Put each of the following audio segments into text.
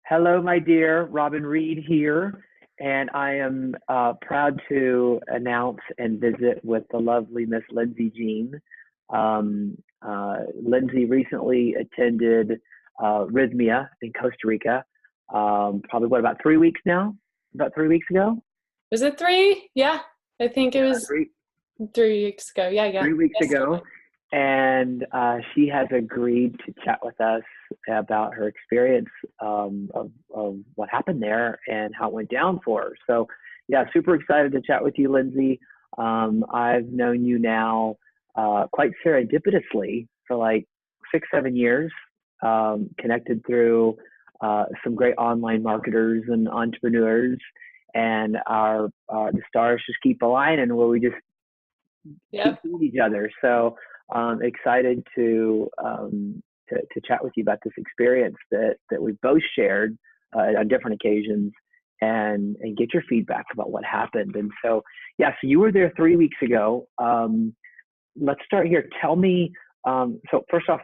Hello, my dear. Robin Reed here, and I am proud to announce and visit with the lovely Miss Lyndsey Jean. Lyndsey recently attended Rythmia in Costa Rica. Probably about 3 weeks now? About 3 weeks ago? Was it three? Yeah, I think it Yeah, was 3 weeks ago. Yeah, yeah. 3 weeks Yes. ago. And she has agreed to chat with us about her experience of what happened there and how it went down for her. So, yeah, super excited to chat with you, Lyndsey. I've known you now quite serendipitously for like 6, 7 years, connected through some great online marketers and entrepreneurs, and our the stars just keep aligning where we just keep Yep. seeing each other. So excited to chat with you about this experience that we've both shared on different occasions, and get your feedback about what happened. And so, yeah, so you were there 3 weeks ago. Let's start here. Tell me. So first off,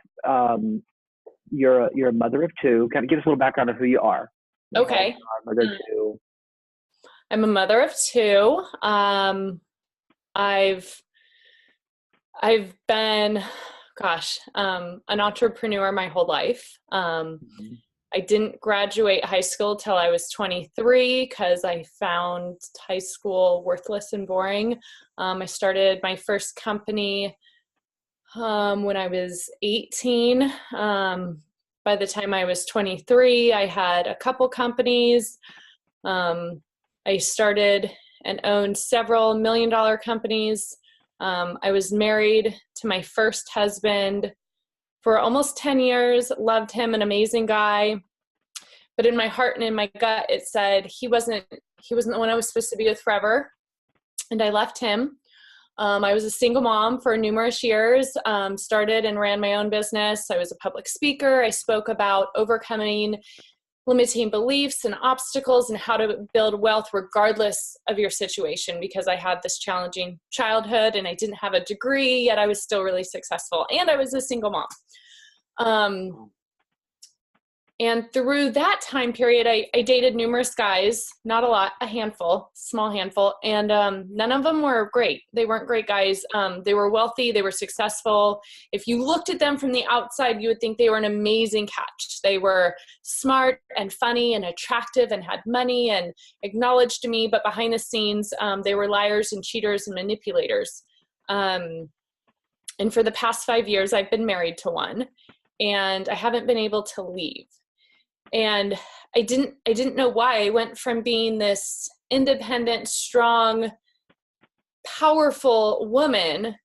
you're a mother of two. Kind of give us a little background of who you are. Okay. Mother of two. I'm a mother of two. I've been, an entrepreneur my whole life. Mhm. I didn't graduate high school till I was 23 because I found high school worthless and boring. I started my first company when I was 18. By the time I was 23, I had a couple companies. I started and owned several million-dollar companies. I was married to my first husband for almost 10 years, loved him, an amazing guy. But in my heart and in my gut, it said he wasn't the one I was supposed to be with forever. And I left him. I was a single mom for numerous years, started and ran my own business. I was a public speaker. I spoke about overcoming limiting beliefs and obstacles and how to build wealth regardless of your situation, because I had this challenging childhood and I didn't have a degree, yet I was still really successful. And I was a single mom. And through that time period, I dated numerous guys, not a lot, a handful, small handful. And none of them were great. They weren't great guys. They were wealthy. They were successful. If you looked at them from the outside, you would think they were an amazing catch. They were smart and funny and attractive and had money and acknowledged me. But behind the scenes, they were liars and cheaters and manipulators. And for the past 5 years, I've been married to one, and I haven't been able to leave. And I didn't know why. I went from being this independent, strong, powerful woman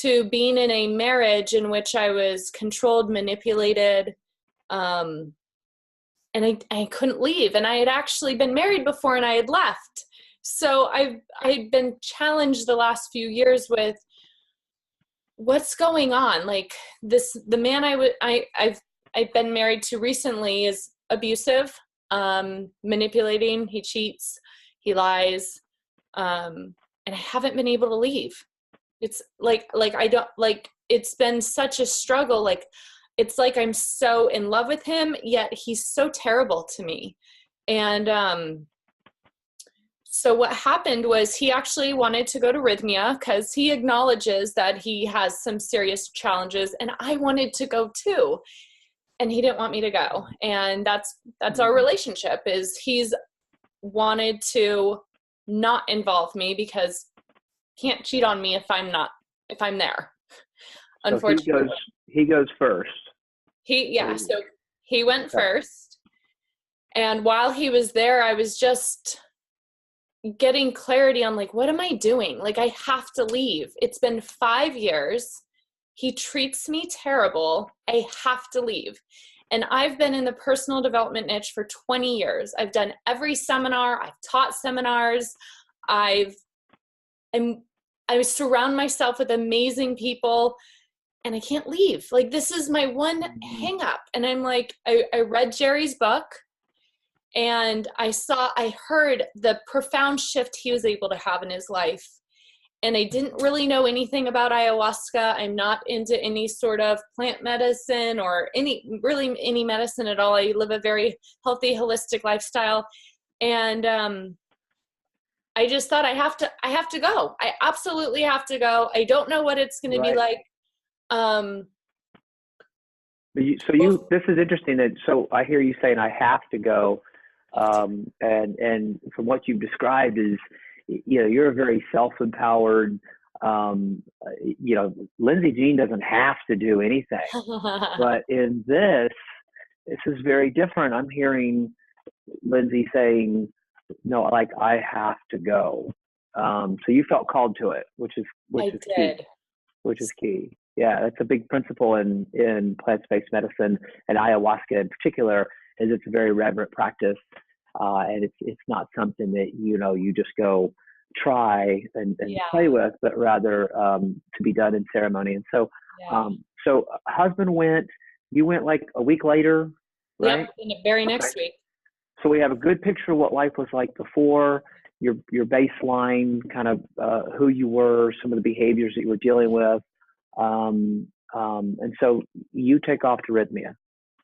to being in a marriage in which I was controlled, manipulated, and I couldn't leave. And I had actually been married before and I had left. So I'd been challenged the last few years with what's going on. Like the man I've been married to recently is abusive, manipulating, he cheats, he lies, and I haven't been able to leave. It's it's been such a struggle. Like, it's like I'm so in love with him, yet he's so terrible to me. And so what happened was he actually wanted to go to Rythmia because he acknowledges that he has some serious challenges, and I wanted to go too. And he didn't want me to go. And that's our relationship, is he's wanted to not involve me because he can't cheat on me if I'm there. Unfortunately. So he goes first. So he went first. And while he was there, I was just getting clarity on, like, what am I doing? Like, I have to leave. It's been 5 years. He treats me terrible. I have to leave. And I've been in the personal development niche for 20 years. I've done every seminar. I've taught seminars. I surround myself with amazing people, and I can't leave. Like, this is my one hang up. And I'm like, I read Jerry's book, and I heard the profound shift he was able to have in his life. and I didn't really know anything about ayahuasca. I'm not into any sort of plant medicine or any medicine at all. I live a very healthy, holistic lifestyle. And I just thought I have to go. I absolutely have to go. I don't know what it's going to be like. This is interesting that, so I hear you saying I have to go. And from what you've described is, you're a very self-empowered, Lyndsey Jean doesn't have to do anything, but in this is very different. I'm hearing Lyndsey saying, no, like, I have to go. So you felt called to it, which is key. Yeah, that's a big principle in plant-based medicine, and ayahuasca in particular, is it's a very reverent practice, and it's not something that you just go try and play with, but rather to be done in ceremony. And so, so husband went, you went like a week later, right? Yep, in the very next week. So we have a good picture of what life was like before, your baseline, kind of who you were, some of the behaviors that you were dealing with. And so you take off to Rythmia.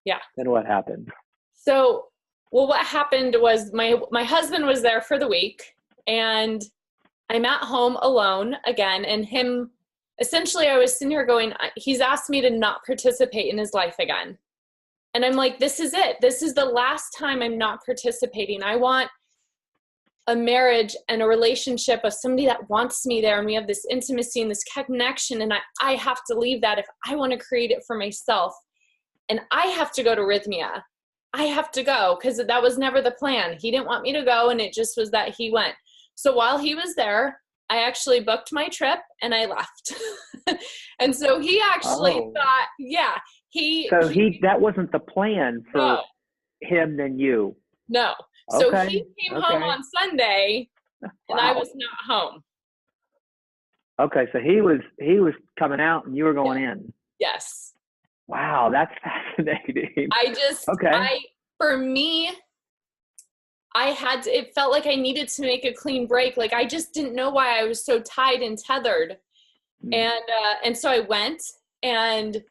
Yeah. Then what happened? So, well, what happened was my husband was there for the week, and I'm at home alone again, and him, essentially I was sitting here going, he's asked me to not participate in his life again. And I'm like, this is it. This is the last time I'm not participating. I want a marriage and a relationship of somebody that wants me there, and we have this intimacy and this connection, and I have to leave that if I want to create it for myself. And I have to go to Rythmia. I have to go, because that was never the plan. He didn't want me to go, and it just was that he went. So while he was there, I actually booked my trip and I left. And so he actually thought, that wasn't the plan for him than you. No. So he came home on Sunday, and I was not home. Okay, so he was coming out and you were going in. Yes. Wow, that's fascinating. For me, it felt like I needed to make a clean break. Like, I just didn't know why I was so tied and tethered. And so I went, and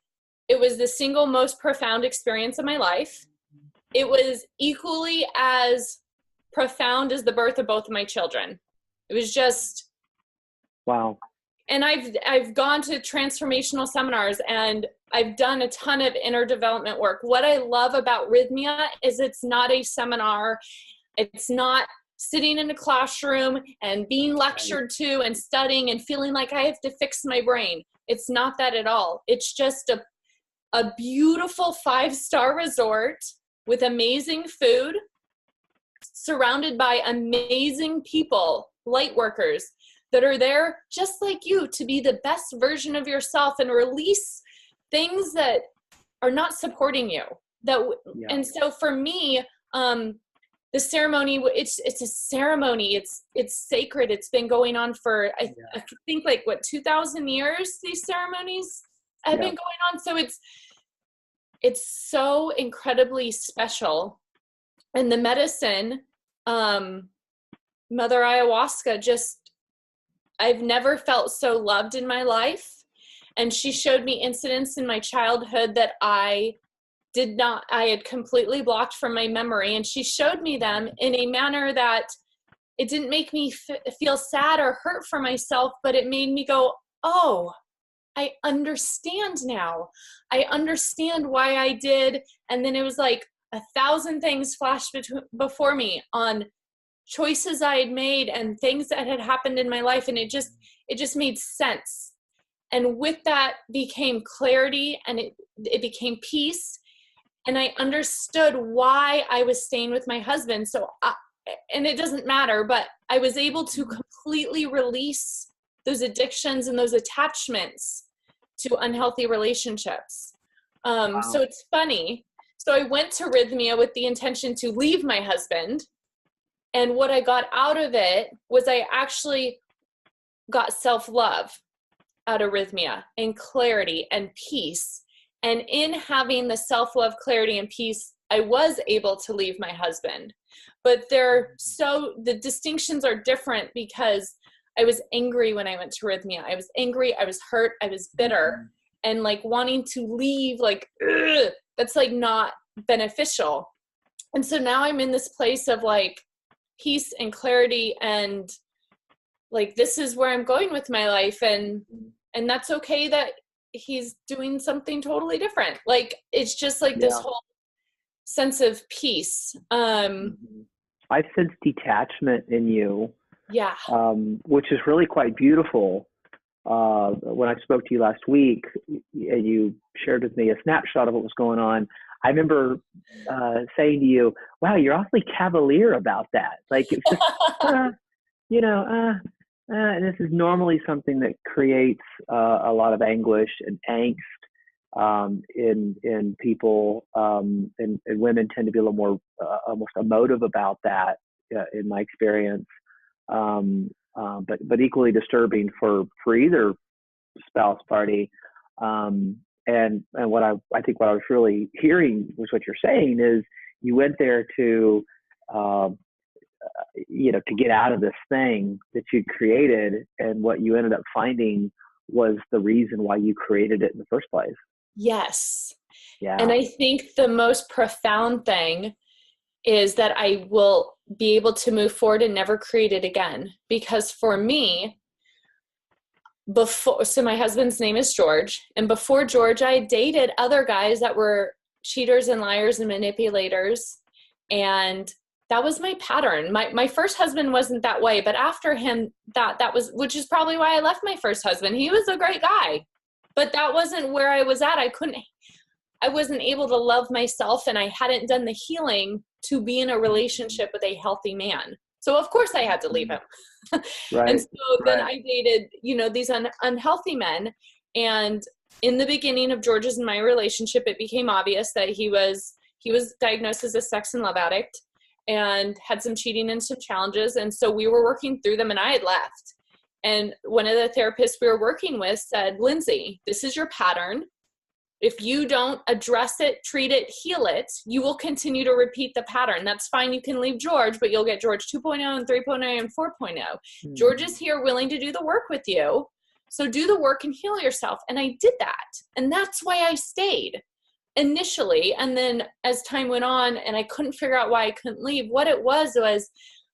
it was the single most profound experience of my life. It was equally as profound as the birth of both of my children. It was just, wow. And I've gone to transformational seminars, and I've done a ton of inner development work. What I love about Rythmia is it's not a seminar. It's not sitting in a classroom and being lectured to and studying and feeling like I have to fix my brain. It's not that at all. It's just a beautiful 5-star resort with amazing food, surrounded by amazing people, light workers that are there just like you to be the best version of yourself and release things that are not supporting you. And so for me, the ceremony, it's a ceremony. It's sacred. It's been going on for, I think, 2,000 years, these ceremonies have been going on. So it's so incredibly special. And the medicine, Mother Ayahuasca, I've never felt so loved in my life. And she showed me incidents in my childhood that I had completely blocked from my memory. And she showed me them in a manner that it didn't make me feel sad or hurt for myself, but it made me go, oh, I understand now. I understand why I did. And then it was like 1,000 things flashed before me on choices I had made and things that had happened in my life. And it just made sense. And with that became clarity, and it became peace. And I understood why I was staying with my husband. And it doesn't matter, but I was able to completely release those addictions and those attachments to unhealthy relationships. Wow. So it's funny. So I went to Rythmia with the intention to leave my husband. And what I got out of it was I actually got self-love out of Rythmia, and clarity and peace. And in having the self-love, clarity, and peace, I was able to leave my husband. But the distinctions are different, because I was angry when I went to Rythmia. I was angry. I was hurt. I was bitter, and like wanting to leave, like, ugh, that's like not beneficial. And so now I'm in this place of like peace and clarity, and like, this is where I'm going with my life. And that's okay that he's doing something totally different. Like, it's just like this whole sense of peace. I've sensed detachment in you, Yeah. which is really quite beautiful. When I spoke to you last week, and you shared with me a snapshot of what was going on, I remember saying to you, wow, you're awfully cavalier about that. Like, it's just, and this is normally something that creates a lot of anguish and angst in people, and women tend to be a little more almost emotive about that, in my experience. But equally disturbing for either spouse party. And what I think what I was really hearing was what you're saying is you went there to to get out of this thing that you created, and what you ended up finding was the reason why you created it in the first place. Yes. Yeah. And I think the most profound thing is that I will be able to move forward and never create it again. Because for me, so my husband's name is George, and before George, I dated other guys that were cheaters and liars and manipulators, and that was my pattern. My first husband wasn't that way, but after him, that was, which is probably why I left my first husband. He was a great guy, but that wasn't where I was at. I wasn't able to love myself, and I hadn't done the healing to be in a relationship with a healthy man. So of course I had to leave him. Right. And so then I dated, these unhealthy men. And in the beginning of George's and my relationship, it became obvious that he was diagnosed as a sex and love addict and had some cheating and some challenges. And so we were working through them, and I had left. And one of the therapists we were working with said, Lyndsey, this is your pattern. If you don't address it, treat it, heal it, you will continue to repeat the pattern. That's fine. You can leave George, but you'll get George 2.0 and 3.0 and 4.0. George is here willing to do the work with you. So do the work and heal yourself. And I did that. And that's why I stayed initially. And then as time went on and I couldn't figure out why I couldn't leave, what it was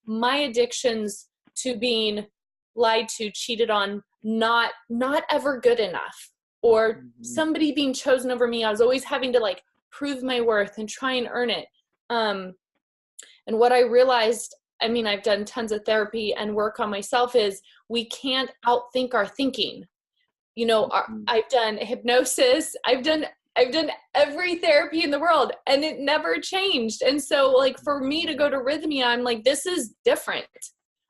my addictions to being lied to, cheated on, not ever good enough. Or somebody being chosen over me. I was always having to like prove my worth and try and earn it. And what I realized, I've done tons of therapy and work on myself, is we can't outthink our thinking. I've done hypnosis. I've done every therapy in the world, and it never changed. And so like for me to go to Rythmia, I'm like, this is different.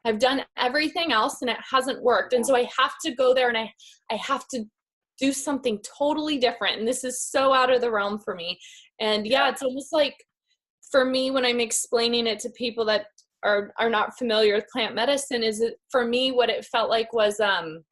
I've done everything else and it hasn't worked. And so I have to go there, and I have to do something totally different. And this is so out of the realm for me. And it's almost like, for me, when I'm explaining it to people that are not familiar with plant medicine, is it, for me, what it felt like was, I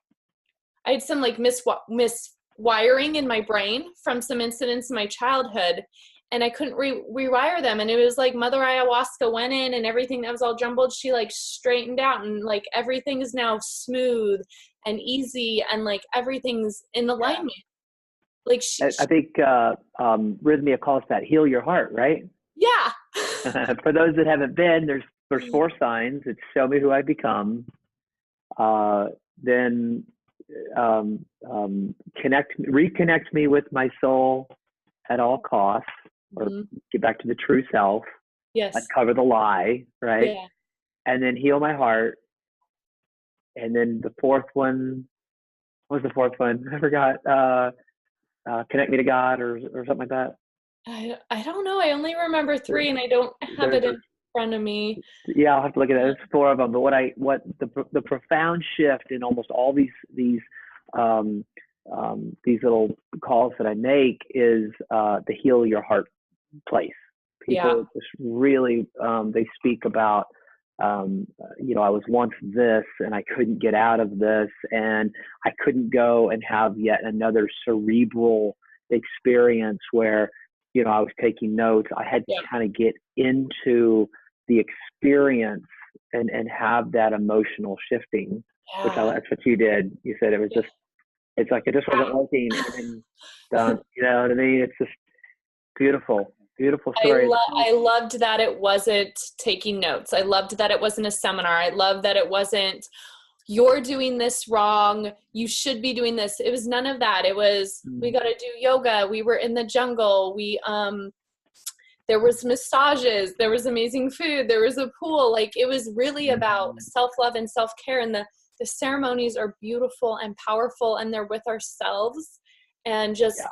had some like miswiring in my brain from some incidents in my childhood, and I couldn't rewire them. And it was like Mother Ayahuasca went in, and everything that was all jumbled, she like straightened out, and like everything is now smooth and easy, and like everything's in alignment. Like I think Rythmia calls that heal your heart, right? Yeah. For those that haven't been, there's 4 signs. It's show me who I become. Then reconnect me with my soul at all costs, or get back to the true self. Yes. Uncover the lie, right? Yeah. And then heal my heart. And then the 4th one, what was the 4th one? I forgot. Connect me to God, or something like that. I don't know. I only remember 3, and I don't have it in front of me. Yeah, I'll have to look at that. There's 4 of them. But what the profound shift in almost all these little calls that I make is the heal your heart place. People just really they speak about I was once this, and I couldn't get out of this, and I couldn't go and have yet another cerebral experience where I was taking notes. I had to kind of get into the experience and have that emotional shifting, which Yeah. that's what you did. You said it was just, it's like it just wasn't working, and then done. You know what I mean? It's just beautiful, beautiful story. I loved that it wasn't taking notes. I loved that it wasn't a seminar. I loved that it wasn't, you're doing this wrong, you should be doing this. It was none of that. It was, we got to do yoga. We were in the jungle. There was massages, there was amazing food, there was a pool. Like, it was really about self-love and self-care. And the ceremonies are beautiful and powerful, and they're with ourselves, and just,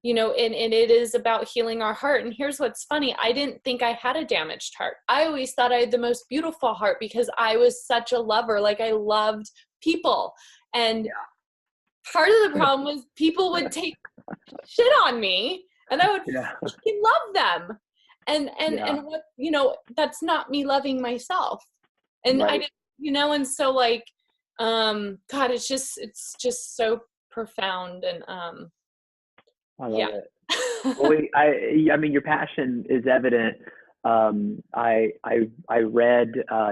you know, and it is about healing our heart. And here's what's funny. I didn't think I had a damaged heart. I always thought I had the most beautiful heart because I was such a lover. Like, I loved people. And part of the problem was people would take shit on me, and I would fucking love them. And what, you know, that's not me loving myself. And I didn't, you know, and so like, God, it's just so profound. And, I love it. Well, I mean, your passion is evident. I read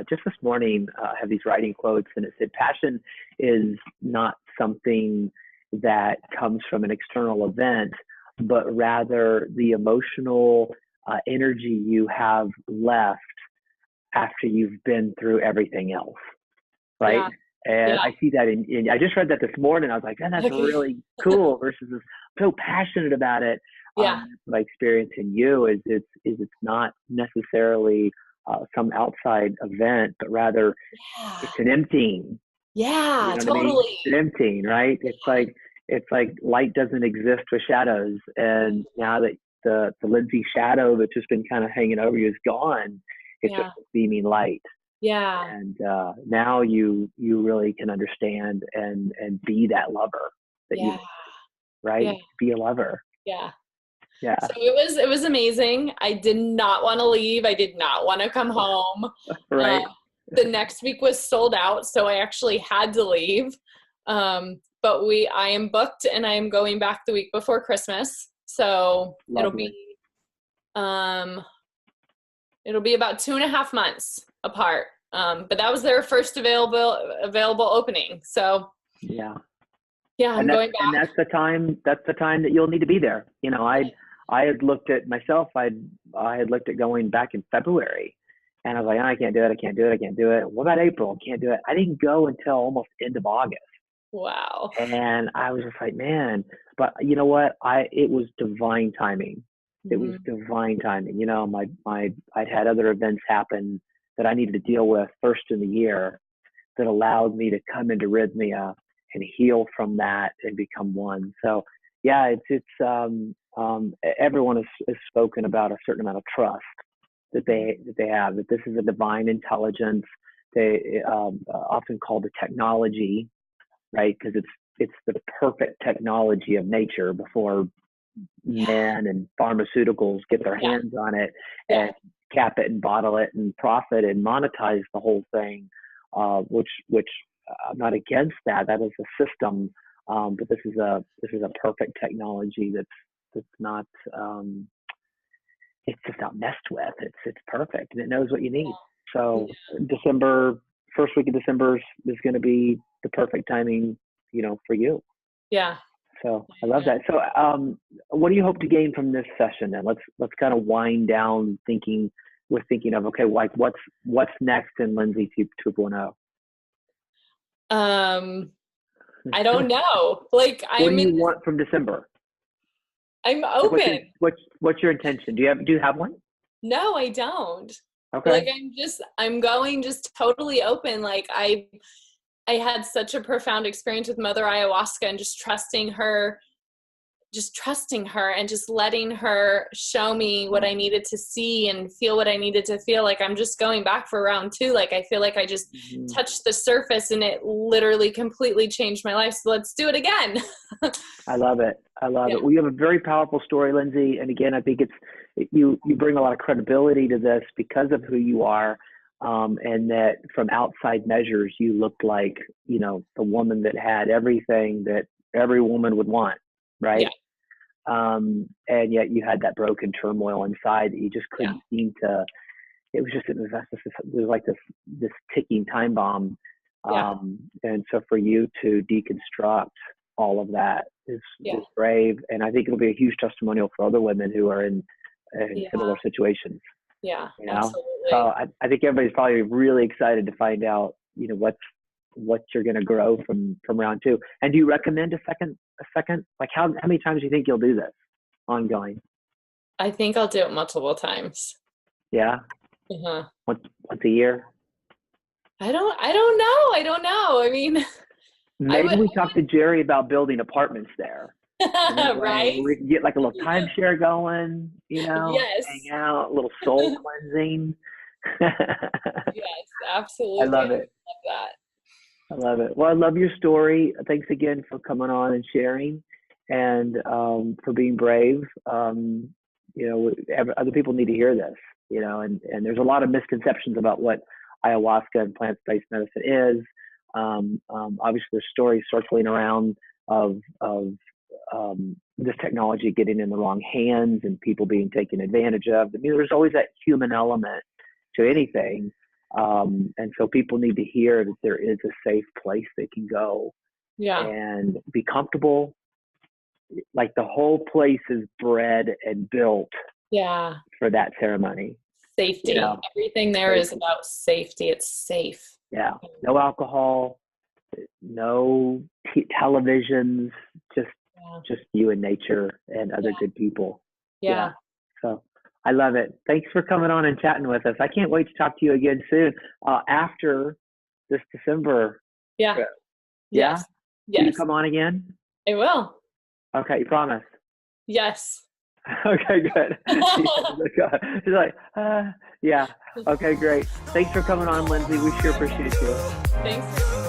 just this morning, I have these writing quotes, and it said, passion is not something that comes from an external event, but rather the emotional energy you have left after you've been through everything else, right? And I see that in I just read that this morning. I was like, man, that's really cool. Versus this, I'm so passionate about it. My experience in you is it's not necessarily some outside event, but rather it's an emptying. Yeah, You know totally. what I mean? It's an emptying, right? It's like light doesn't exist with shadows, and now that the Lyndsey shadow that's just been kind of hanging over you is gone, it's just beaming light. And now you really can understand and be that lover that you, right? Be a lover. So it was amazing. I did not want to leave. I did not want to come home. Right. The next week was sold out, so I actually had to leave. But I am booked, and I am going back the week before Christmas. So it'll be about 2.5 months apart. But that was their first available opening. So I'm going back. And that's the time that you'll need to be there. You know, I had looked at myself, I had looked at going back in February, and I was like, oh, I can't do it. What about April? I can't do it. I didn't go until almost end of August. Wow. And I was just like, man, but you know what? It was divine timing. It was divine timing. You know, I'd had other events happen that I needed to deal with first in the year that allowed me to come into Rythmia and heal from that and become one. So everyone has spoken about a certain amount of trust that they have, that this is a divine intelligence. They often call the technology, right? Because it's the perfect technology of nature before man and pharmaceuticals get their hands on it and cap it and bottle it and profit and monetize the whole thing, which I'm not against that. That is a system, but this is a perfect technology that's not it's just not messed with. It's perfect, and it knows what you need. So first week of December is going to be the perfect timing, you know, for you. Yeah. So I love that. So what do you hope to gain from this session then? Let's kind of wind down thinking of, okay, like what's next in Lyndsey 2.0? I don't know. Like, what do you want from December? I'm open. What's your intention? Do you have one? No, I don't. Okay. Like, I'm going just totally open. Like, I had such a profound experience with Mother Ayahuasca, and just trusting her and just letting her show me what I needed to see and feel what I needed to feel. Like, I'm just going back for round 2. Like, I feel like I just touched the surface, and it literally completely changed my life. So let's do it again. I love it. Well, you have a very powerful story, Lyndsey. And again, I think you bring a lot of credibility to this because of who you are. And that from outside measures, you looked like, you know, the woman that had everything that every woman would want. Right. And yet you had that broken turmoil inside that you just couldn't seem to it was like this ticking time bomb. Yeah. And so for you to deconstruct all of that is brave. And I think it'll be a huge testimonial for other women who are in similar situations. Yeah, you know? absolutely. So I think everybody's probably really excited to find out, what you're going to grow from round 2. And do you recommend a second, like how many times do you think you'll do this ongoing? I think I'll do it multiple times. Yeah. Uh-huh. Once a year? I don't know. I mean, Maybe we talk to Jerry about building apartments there. Right? We can get like a little timeshare going, Yes. hang out, a little soul cleansing. Yes, absolutely. I love it. Love that. I love it. Well, I love your story. Thanks again for coming on and sharing, and for being brave. Other people need to hear this, and there's a lot of misconceptions about what ayahuasca and plant-based medicine is. Obviously, there's stories circling around of this technology getting in the wrong hands and people being taken advantage of. I mean, there's always that human element to anything. And so people need to hear that there is a safe place they can go and be comfortable. Like the whole place is bred and built for that ceremony. Safety. Everything there is about safety. It's safe. Yeah. No alcohol, no televisions, just you and nature and other good people. Yeah. So I love it. Thanks for coming on and chatting with us. I can't wait to talk to you again soon after this December trip. Yes. Will you come on again? I will. Okay, you promise? Yes. Okay, good. She's like, yeah. Okay, great. Thanks for coming on, Lyndsey. We sure appreciate you. Thanks.